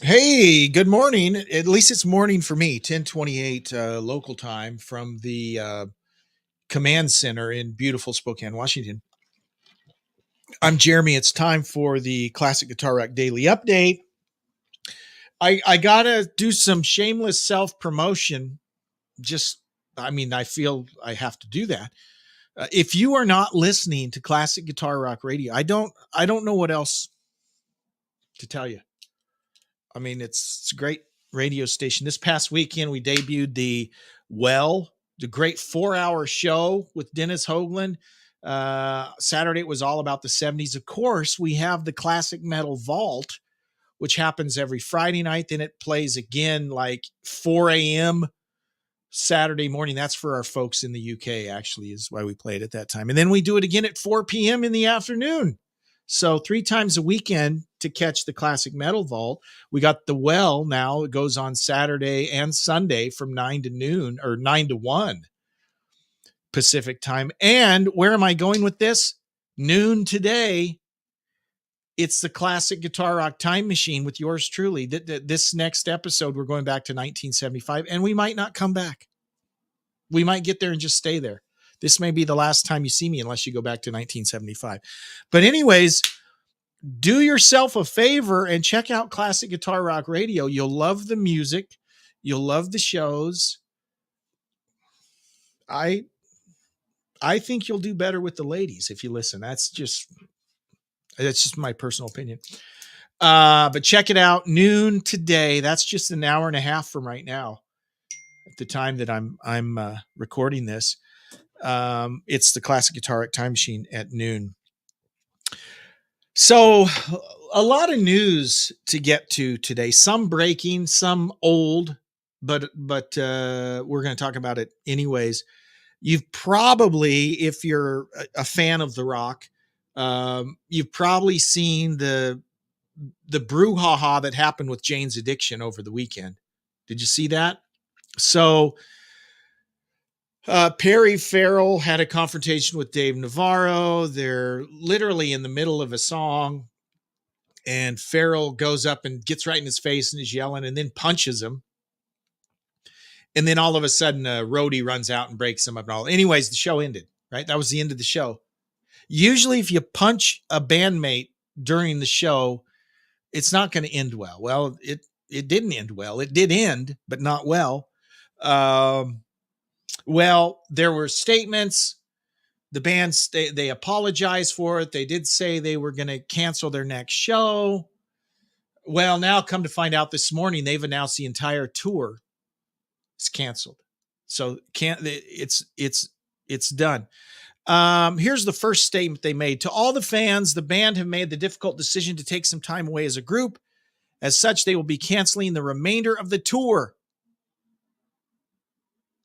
Hey, good morning. At least it's morning for me, 10:28 local time from the command center in beautiful Spokane, Washington. I'm Jeremy. It's time for the Classic Guitar Rock Daily Update. I got to do some shameless self-promotion. Just I feel I have to do that. If you are not listening to Classic Guitar Rock Radio, I don't know what else to tell you. It's a great radio station. This past weekend, we debuted the great 4 hour show with Dennis Hoagland. Saturday, it was all about the 70s. Of course, we have the Classic Metal Vault, which happens every Friday night. Then it plays again like 4 a.m. Saturday morning. That's for our folks in the UK, actually, is why we play it at that time. And then we do it again at 4 p.m. in the afternoon. So 3 times a weekend to catch the Classic Metal Vault. We got the Well now. It goes on Saturday and Sunday from 9 to noon or 9 to 1 Pacific time. And where am I going with this? Noon today. It's the Classic Guitar Rock Time Machine with yours truly. This next episode, we're going back to 1975, and we might not come back. We might get there and just stay there. This may be the last time you see me unless you go back to 1975. But anyways, do yourself a favor and check out Classic Guitar Rock Radio. You'll love the music. You'll love the shows. I think you'll do better with the ladies if you listen. That's just my personal opinion. But check it out. Noon today. That's just an hour and a half from right now. At the time that I'm recording this, it's the Classic Guitar Rock Time Machine at noon. So a lot of news to get to today. Some breaking, some old, but we're going to talk about it anyways. You've probably, if you're a fan of the rock, you've probably seen the brouhaha that happened with Jane's Addiction over the weekend. Did you see that? So Perry Farrell had a confrontation with Dave Navarro. They're literally in the middle of a song, and Farrell goes up and gets right in his face and is yelling and then punches him. And then all of a sudden, a roadie runs out and breaks him up and all. Anyways, the show ended, right? That was the end of the show. Usually, if you punch a bandmate during the show, it's not going to end well. Well, it didn't end well. It did end, but not well. Well, there were statements. The band, they apologized for it. They did say they were going to cancel their next show. Well, now come to find out this morning, they've announced the entire tour is canceled. So it's done. Here's the first statement they made. To all the fans, the band have made the difficult decision to take some time away as a group. As such, they will be canceling the remainder of the tour.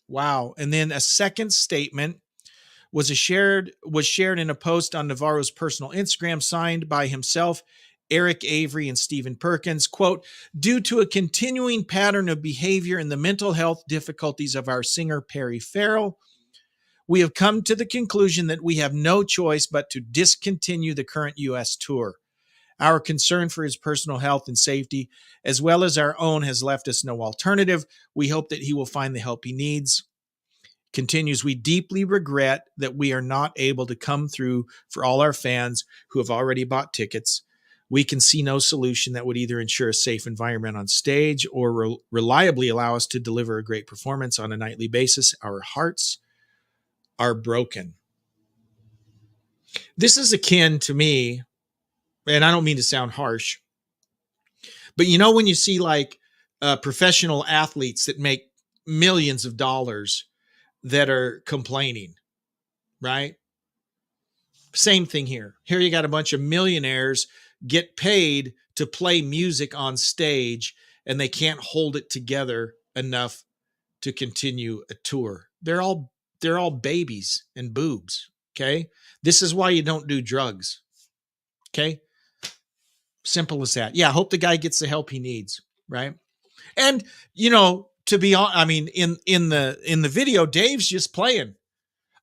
Wow. And then a second statement was shared in a post on Navarro's personal Instagram, signed by himself, Eric Avery, and Stephen Perkins. Quote, due to a continuing pattern of behavior and the mental health difficulties of our singer Perry Farrell, we have come to the conclusion that we have no choice but to discontinue the current U.S. tour. Our concern for his personal health and safety, as well as our own, has left us no alternative. We hope that he will find the help he needs. Continues, we deeply regret that we are not able to come through for all our fans who have already bought tickets. We can see no solution that would either ensure a safe environment on stage or reliably allow us to deliver a great performance on a nightly basis. Our hearts are broken. This is akin to me, and I don't mean to sound harsh, but you know, when you see like professional athletes that make millions of dollars that are complaining, right? Same thing here. Here you got a bunch of millionaires get paid to play music on stage, and they can't hold it together enough to continue a tour. They're all babies and boobs. Okay. This is why you don't do drugs. Okay. Simple as that. Yeah. I hope the guy gets the help he needs. Right. And, you know, to be honest, I mean, in the video, Dave's just playing.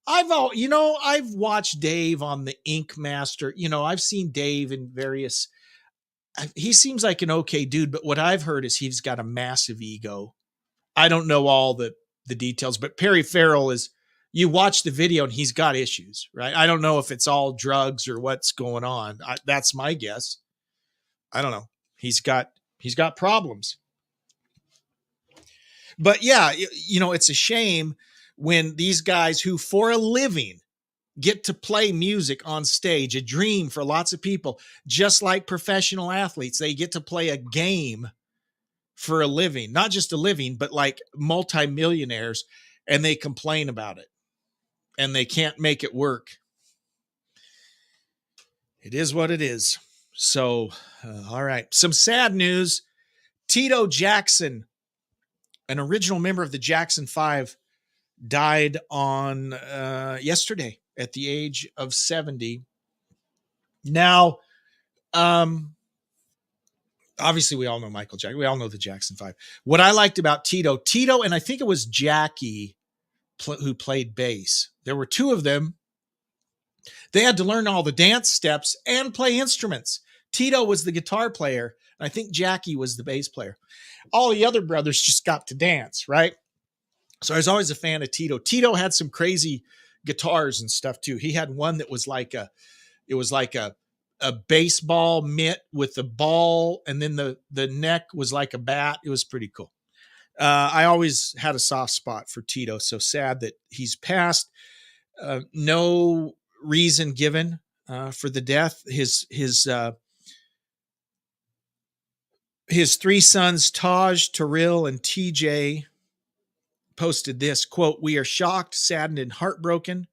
I've watched Dave on the Ink Master. You know, I've seen Dave in various he seems like an okay dude, but what I've heard is he's got a massive ego. I don't know all the details, but Perry Farrell is, you watch the video and he's got issues, right? I don't know if it's all drugs or what's going on. That's my guess. I don't know. He's got problems. But yeah, it's a shame when these guys who for a living get to play music on stage, a dream for lots of people, just like professional athletes, they get to play a game for a living, not just a living, but like multimillionaires, and they complain about it and they can't make it work. It is what it is. So, all right. Some sad news. Tito Jackson, an original member of the Jackson 5, died on yesterday at the age of 70. Now, obviously we all know Michael Jackson. We all know the Jackson 5. What I liked about Tito, and I think it was Jackie who played bass. There were two of them. They had to learn all the dance steps and play instruments. Tito was the guitar player, and I think Jackie was the bass player. All the other brothers just got to dance, right? So I was always a fan of Tito. Tito had some crazy guitars and stuff too. He had one that was like a baseball mitt with the ball, and then the neck was like a bat. It was pretty cool. I always had a soft spot for Tito. So sad that he's passed. No reason given for the death. His three sons, Taj, Terrell, and TJ, posted this quote: "We are shocked, saddened, and heartbroken.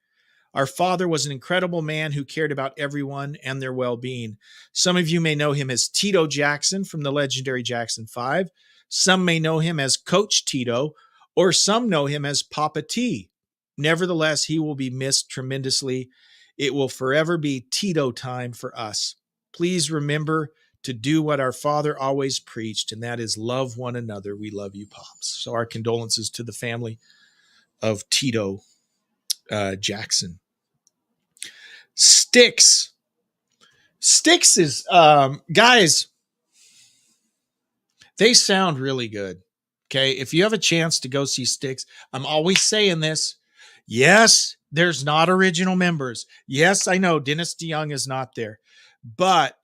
Our father was an incredible man who cared about everyone and their well-being. Some of you may know him as Tito Jackson from the legendary Jackson 5. Some may know him as Coach Tito, or some know him as Papa T. Nevertheless, he will be missed tremendously. It will forever be Tito time for us. Please remember to do what our father always preached, and that is love one another. We love you, Pops." So our condolences to the family of Tito Jackson. Styx is, guys, they sound really good. Okay. If you have a chance to go see Styx, I'm always saying this. Yes, there's not original members. Yes, I know Dennis DeYoung is not there, but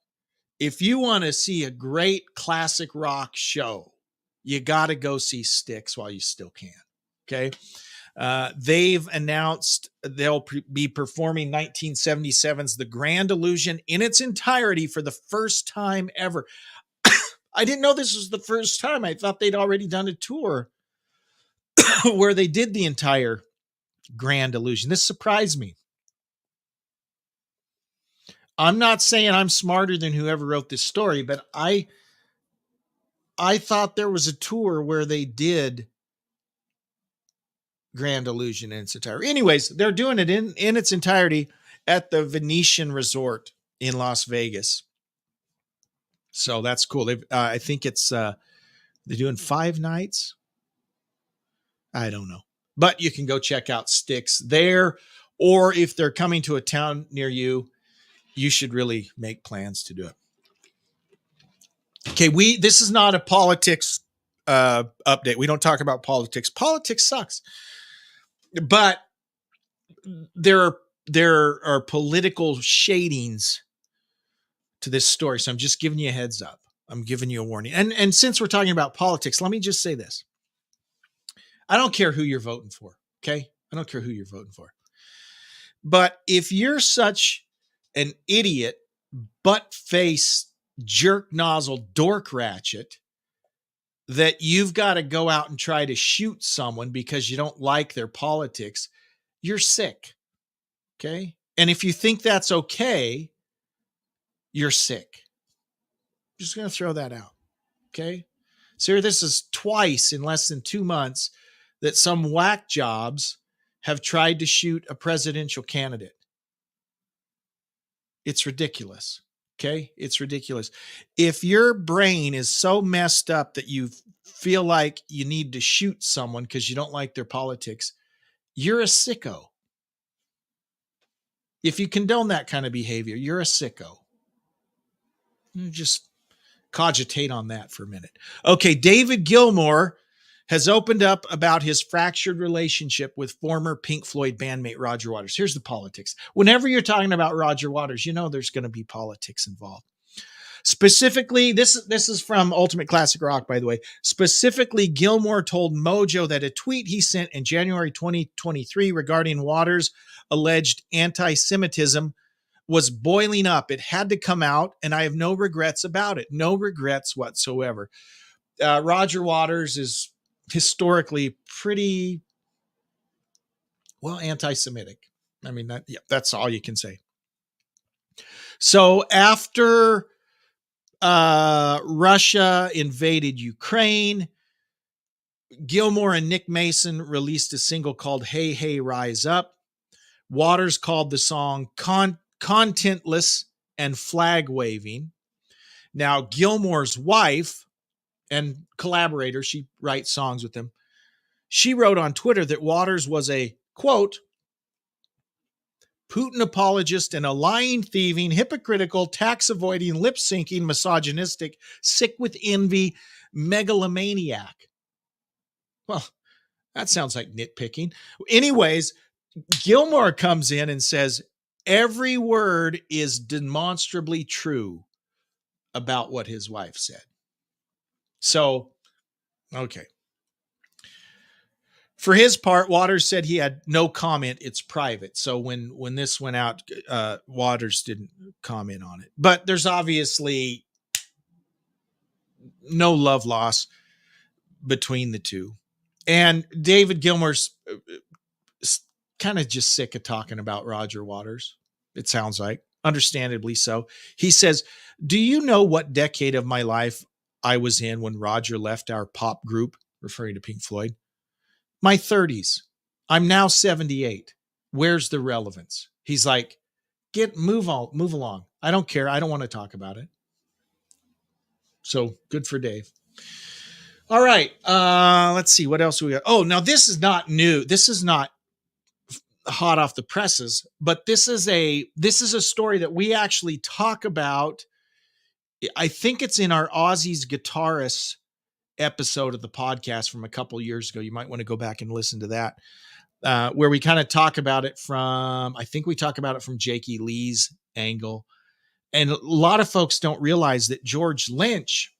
if you want to see a great classic rock show, you got to go see Styx while you still can. Okay. They've announced they'll be performing 1977's The Grand Illusion in its entirety for the first time ever. I didn't know this was the first time. I thought they'd already done a tour where they did the entire Grand Illusion. This surprised me. I'm not saying I'm smarter than whoever wrote this story, but I thought there was a tour where they did Grand Illusion in its entirety. Anyways, they're doing it in its entirety at the Venetian Resort in Las Vegas. So that's cool. I think it's they're doing 5 nights. I don't know, but you can go check out Styx there, or if they're coming to a town near you, you should really make plans to do it. Okay, this is not a politics update. We don't talk about politics. Politics sucks, but there are political shadings to this story. So I'm just giving you a heads up. I'm giving you a warning. And since we're talking about politics, let me just say this. I don't care who you're voting for. Okay. I don't care who you're voting for. But if you're such an idiot, butt-faced, jerk nozzle, dork ratchet that you've got to go out and try to shoot someone because you don't like their politics, you're sick. Okay. And if you think that's okay, you're sick. I'm just going to throw that out. Okay. So this is twice in less than 2 months that some whack jobs have tried to shoot a presidential candidate. It's ridiculous. Okay. It's ridiculous. If your brain is so messed up that you feel like you need to shoot someone because you don't like their politics, you're a sicko. If you condone that kind of behavior, you're a sicko. Just cogitate on that for a minute. Okay, David Gilmour has opened up about his fractured relationship with former Pink Floyd bandmate Roger Waters. Here's the politics. Whenever you're talking about Roger Waters, you know there's going to be politics involved. Specifically, this is from Ultimate Classic Rock, by the way. Specifically, Gilmour told Mojo that a tweet he sent in January 2023 regarding Waters' alleged anti-Semitism was boiling up. It had to come out, and I have no regrets about it. No regrets whatsoever. Roger Waters is historically pretty, well, anti-Semitic. I mean, that's all you can say. So after Russia invaded Ukraine, Gilmour and Nick Mason released a single called Hey, Hey, Rise Up. Waters called the song contentless and flag waving. Now, Gilmour's wife and collaborator, she writes songs with him. She wrote on Twitter that Waters was a, quote, Putin apologist and a lying, thieving, hypocritical, tax-avoiding, lip-syncing, misogynistic, sick with envy, megalomaniac. Well, that sounds like nitpicking. Anyways, Gilmour comes in and says, every word is demonstrably true about what his wife said. So, okay. For his part, Waters said he had no comment. It's private. So when this went out, Waters didn't comment on it. But there's obviously no love lost between the two. And David Gilmour's kind of just sick of talking about Roger Waters, it sounds like. Understandably so. He says, do you know what decade of my life I was in when Roger left our pop group, referring to Pink Floyd? My 30s. I'm now 78. Where's the relevance? He's like, move along. I don't care. I don't want to talk about it. So good for Dave. All right. Let's see. What else we got? Oh, now this is not new. This is not hot off the presses, but this is a story that we actually talk about. I think it's in our Aussie's Guitarists episode of the podcast from a couple years ago. You might want to go back and listen to that, where we kind of talk about it from, I think we talk about it from Jakey Lee's angle. And a lot of folks don't realize that George Lynch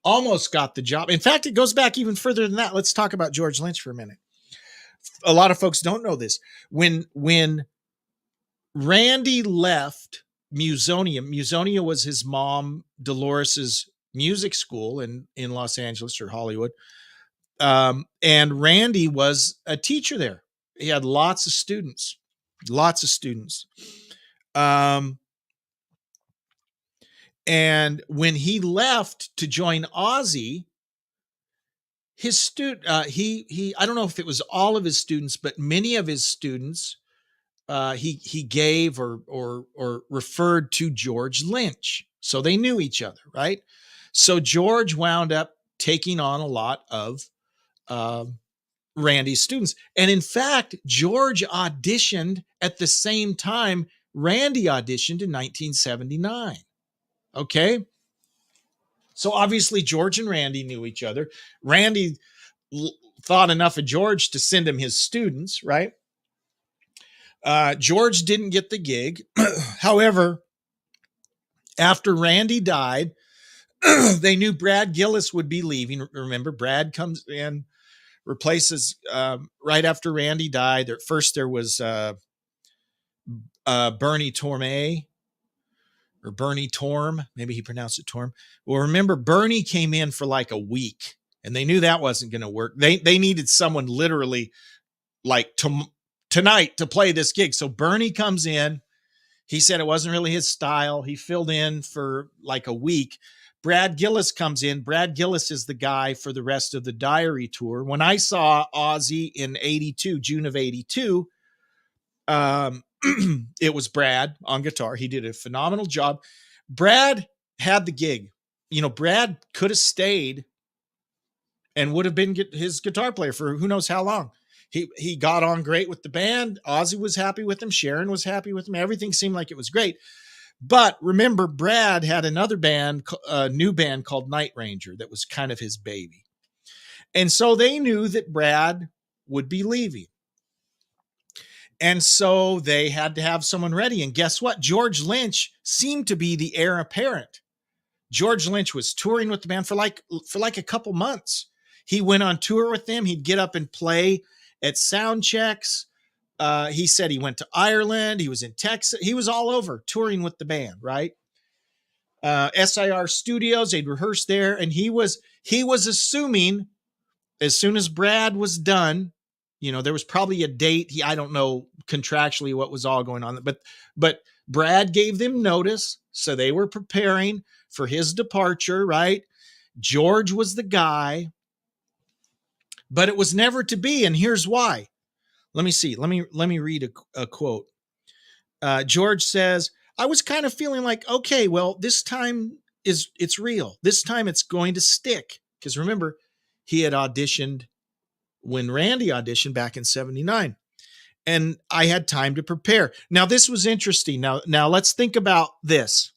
almost got the job. In fact, it goes back even further than that. Let's talk about George Lynch for a minute. A lot of folks don't know this. When Randy left Musonia was his mom, Dolores's music school in Los Angeles or Hollywood. And Randy was a teacher there. He had lots of students. And when he left to join Ozzy, his student, he I don't know if it was all of his students, but many of his students, he gave or referred to George Lynch. So they knew each other, right? So George wound up taking on a lot of Randy's students. And in fact, George auditioned at the same time Randy auditioned in 1979. Okay. So obviously George and Randy knew each other. Randy thought enough of George to send him his students, right? George didn't get the gig. However, after Randy died, they knew Brad Gillis would be leaving. Remember, Brad comes in, replaces right after Randy died. First, there was Bernie Torme, or Bernie Torm. Maybe he pronounced it Torm. Well, remember, Bernie came in for like a week, and they knew that wasn't going to work. They needed someone literally like tonight to play this gig. So Bernie comes in. He said it wasn't really his style. He filled in for like a week. Brad Gillis comes in. Brad Gillis is the guy for the rest of the Diary tour. When I saw Ozzy in 82, June of 82, it was Brad on guitar. He did a phenomenal job. Brad had the gig. You know, Brad could have stayed and would have been his guitar player for who knows how long. He got on great with the band. Ozzy was happy with him. Sharon was happy with him. Everything seemed like it was great. But remember, Brad had another band, a new band called Night Ranger that was kind of his baby. And so they knew that Brad would be leaving. And so they had to have someone ready. And guess what? George Lynch seemed to be the heir apparent. George Lynch was touring with the band for like a couple months. He went on tour with them. He'd get up and play at sound checks. He said he went to Ireland. He was in Texas. He was all over touring with the band, right? SIR Studios, they'd rehearse there. And he was assuming as soon as Brad was done, there was probably a date. I don't know contractually what was all going on, but Brad gave them notice. So they were preparing for his departure, right? George was the guy, but it was never to be. And here's why. Let me see. Let me read a quote. George says, I was kind of feeling like, okay, well, this time it's real. This time it's going to stick. Because remember, he had auditioned when Randy auditioned back in 79. And I had time to prepare. Now, this was interesting. Now let's think about this.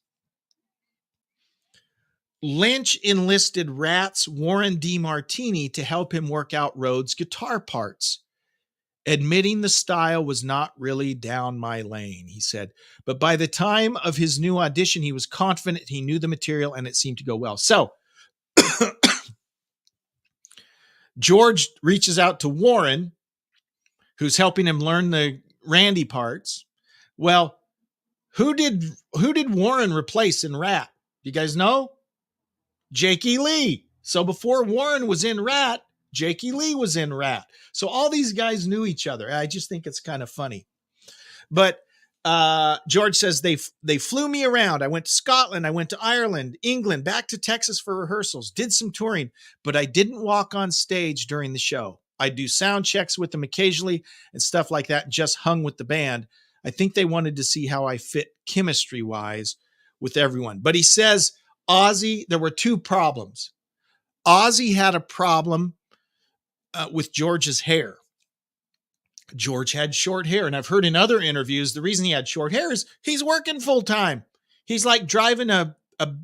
Lynch enlisted Rat's Warren DeMartini to help him work out Rhodes' guitar parts, admitting the style was not really down my lane, he said. But by the time of his new audition, he was confident he knew the material and it seemed to go well. So George reaches out to Warren, who's helping him learn the Randy parts. Well, who did Warren replace in Rat? You guys know? Jakey Lee. So before Warren was in Rat, Jakey Lee was in Rat. So all these guys knew each other. I just think it's kind of funny. But George says they flew me around. I went to Scotland. I went to Ireland, England, back to Texas for rehearsals, did some touring, but I didn't walk on stage during the show. I do sound checks with them occasionally and stuff like that, just hung with the band. I think they wanted to see how I fit chemistry-wise with everyone. But he says, Ozzy, there were two problems. Ozzy had a problem with George's hair. George had short hair. And I've heard in other interviews, the reason he had short hair is he's working full time. He's like driving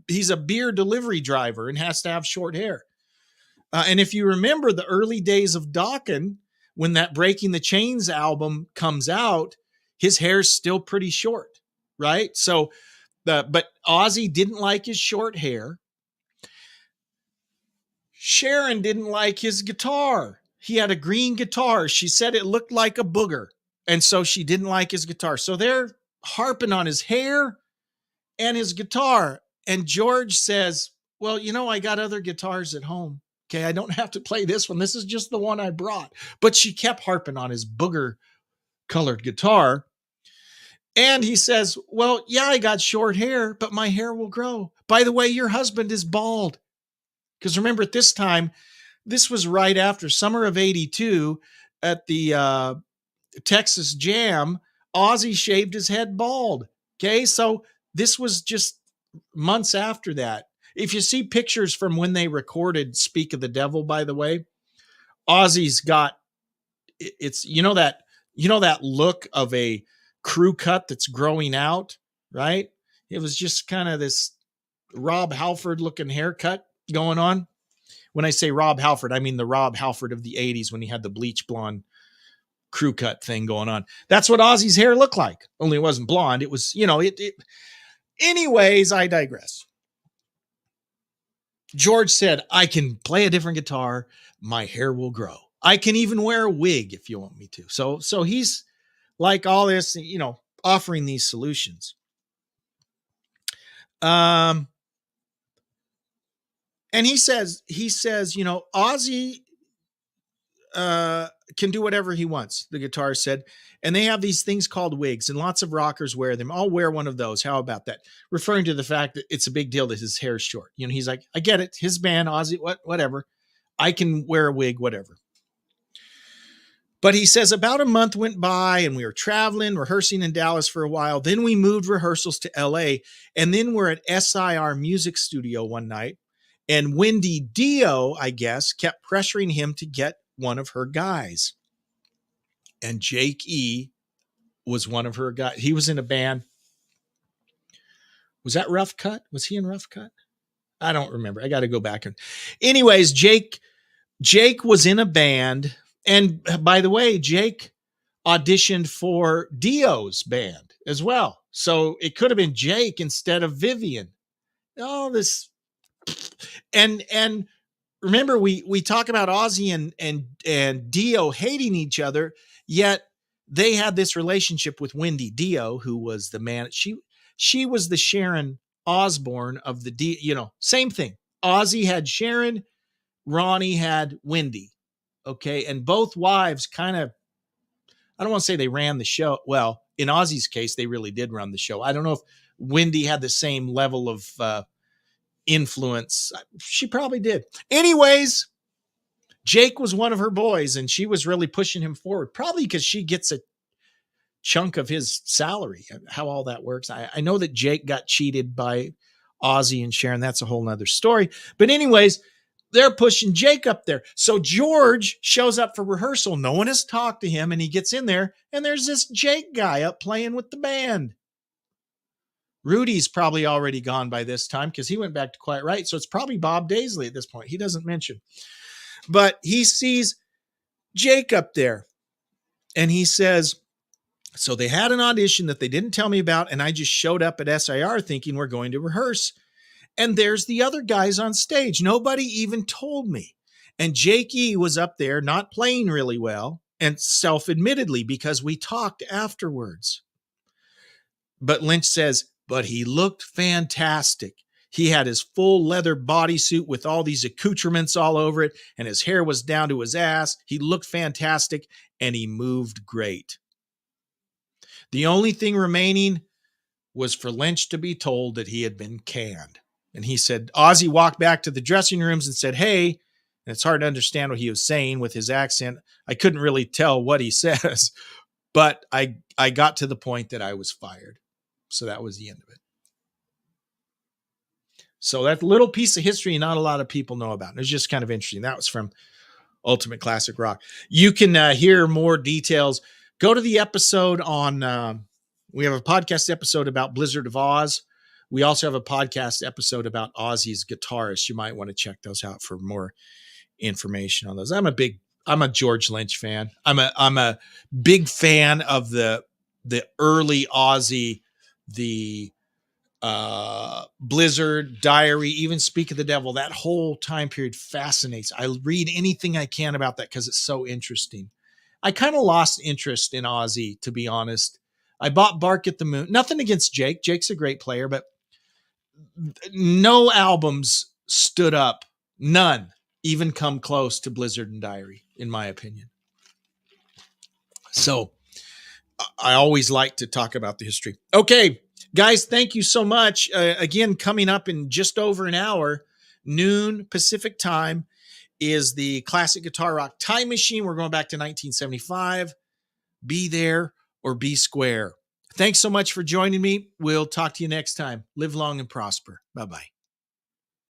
he's a beer delivery driver and has to have short hair. And if you remember the early days of Dokken, when that Breaking the Chains album comes out, his hair's still pretty short, right? So, but Ozzy didn't like his short hair. Sharon didn't like his guitar. He had a green guitar. She said it looked like a booger. And so she didn't like his guitar. So they're harping on his hair and his guitar. And George says, well, I got other guitars at home. Okay, I don't have to play this one. This is just the one I brought. But she kept harping on his booger colored guitar. And he says, well, yeah, I got short hair, but my hair will grow. By the way, your husband is bald. Because remember, at this time, this was right after summer of 82 at the Texas Jam. Ozzy shaved his head bald. Okay, so this was just months after that. If you see pictures from when they recorded Speak of the Devil, by the way, Ozzy's got it's that look of a crew cut that's growing out, right? It was just kind of this Rob Halford looking haircut going on. When I say Rob Halford, I mean the Rob Halford of the 80s when he had the bleach blonde crew cut thing going on. That's what Ozzy's hair looked like. Only it wasn't blonde. It was, Anyways, I digress. George said, I can play a different guitar. My hair will grow. I can even wear a wig if you want me to. So he's like all this, offering these solutions. And he says, Ozzy can do whatever he wants, the guitarist said. And they have these things called wigs, and lots of rockers wear them. I'll wear one of those. How about that? Referring to the fact that it's a big deal that his hair is short. He's like, I get it. His band, Ozzy, whatever. I can wear a wig, whatever. But he says about a month went by and we were traveling, rehearsing in Dallas for a while. Then we moved rehearsals to LA. And then we're at SIR Music Studio one night. And Wendy Dio, I guess, kept pressuring him to get one of her guys. And Jake E was one of her guys. He was in a band. Was that Rough Cut? Was he in Rough Cut? I don't remember. I got to go back. Anyways, Jake was in a band. And by the way, Jake auditioned for Dio's band as well. So it could have been Jake instead of Vivian. Oh, this. And remember, we talk about Ozzy and Dio hating each other, yet they had this relationship with Wendy Dio, who was the man. She was the Sharon Osbourne of the same thing. Ozzy had Sharon, Ronnie had Wendy. Okay. And both wives kind of, I don't want to say they ran the show. Well, in Ozzy's case, they really did run the show. I don't know if Wendy had the same level of influence. She probably did. Anyways, Jake was one of her boys, and she was really pushing him forward, probably because she gets a chunk of his salary, how all that works. I know that Jake got cheated by Ozzy and Sharon. That's a whole nother story. But anyways, they're pushing Jake up there. So George shows up for rehearsal. No one has talked to him, and he gets in there, and there's this Jake guy up playing with the band. Rudy's probably already gone by this time because he went back to Quiet Riot. So it's probably Bob Daisley at this point. He doesn't mention. But he sees Jake up there, and he says, so they had an audition that they didn't tell me about, and I just showed up at SIR thinking we're going to rehearse. And there's the other guys on stage. Nobody even told me. And Jake E was up there not playing really well, and self-admittedly, because we talked afterwards. But Lynch says, but he looked fantastic. He had his full leather bodysuit with all these accoutrements all over it, and his hair was down to his ass. He looked fantastic, and he moved great. The only thing remaining was for Lynch to be told that he had been canned. And he said, Ozzy walked back to the dressing rooms and said, hey, and it's hard to understand what he was saying with his accent. I couldn't really tell what he says, but I got to the point that I was fired. So that was the end of it. So that little piece of history not a lot of people know about. It was just kind of interesting. That was from Ultimate Classic Rock. You can hear more details. Go to the episode on, we have a podcast episode about Blizzard of Oz. We also have a podcast episode about Ozzy's guitarist. You might want to check those out for more information on those. I'm a George Lynch fan. I'm a big fan of the early Ozzy, the Blizzard, Diary, even Speak of the Devil. That whole time period fascinates. I read anything I can about that because it's so interesting. I kind of lost interest in Ozzy, to be honest. I bought Bark at the Moon. Nothing against Jake. Jake's a great player, but no albums stood up. None even come close to Blizzard and Diary, in my opinion. So I always like to talk about the history. Okay, guys, thank you so much. Again, coming up in just over an hour, noon Pacific time, is the Classic Guitar Rock Time Machine. We're going back to 1975. Be there or be square. Thanks so much for joining me. We'll talk to you next time. Live long and prosper. Bye-bye.